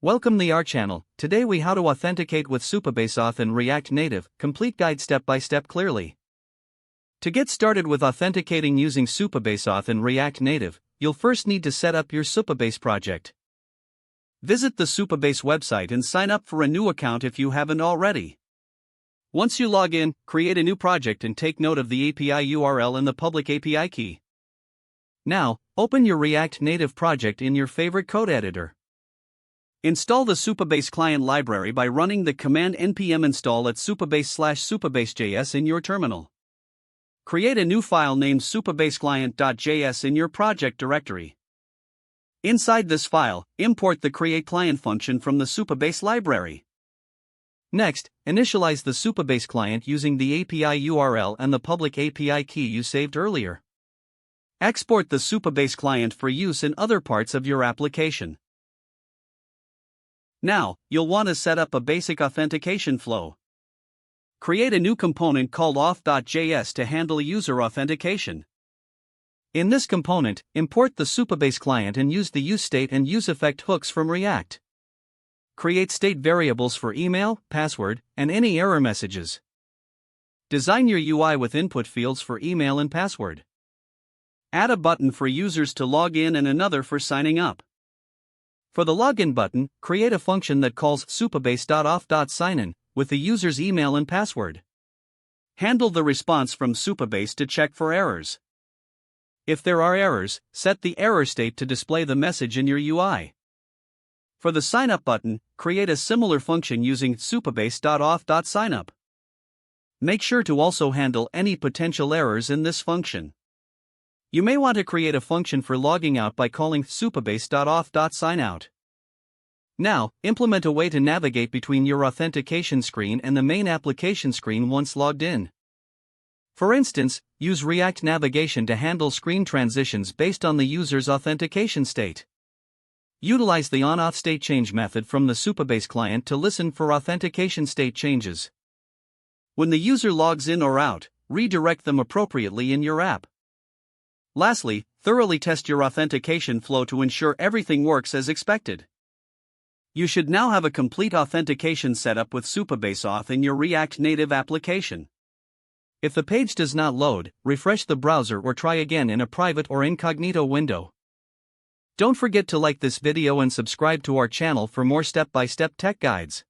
Welcome to our channel. Today we how to authenticate with Supabase Auth in React Native, complete guide step by step clearly. To get started with authenticating using Supabase Auth in React Native, you'll first need to set up your Supabase project. Visit the Supabase website and sign up for a new account if you haven't already. Once you log in, create a new project and take note of the API URL and the public API key. Now, open your React Native project in your favorite code editor. Install the Supabase client library by running the command npm install at supabase/supabase.js in your terminal. Create a new file named supabaseclient.js in your project directory. Inside this file, import the create client function from the Supabase library. Next, initialize the Supabase client using the API URL and the public API key you saved earlier. Export the Supabase client for use in other parts of your application. Now, you'll want to set up a basic authentication flow. Create a new component called auth.js to handle user authentication. In this component, import the Supabase client and use the useState and useEffect hooks from React. Create state variables for email, password, and any error messages. Design your UI with input fields for email and password. Add a button for users to log in and another for signing up. For the login button, create a function that calls supabase.auth.signin with the user's email and password. Handle the response from Supabase to check for errors. If there are errors, set the error state to display the message in your UI. For the sign up button, create a similar function using supabase.auth.signup. Make sure to also handle any potential errors in this function. You may want to create a function for logging out by calling supabase.auth.signout. Now, implement a way to navigate between your authentication screen and the main application screen once logged in. For instance, use React Navigation to handle screen transitions based on the user's authentication state. Utilize the onAuth state change method from the Supabase client to listen for authentication state changes. When the user logs in or out, redirect them appropriately in your app. Lastly, thoroughly test your authentication flow to ensure everything works as expected. You should now have a complete authentication setup with Supabase Auth in your React Native application. If the page does not load, refresh the browser or try again in a private or incognito window. Don't forget to like this video and subscribe to our channel for more step-by-step tech guides.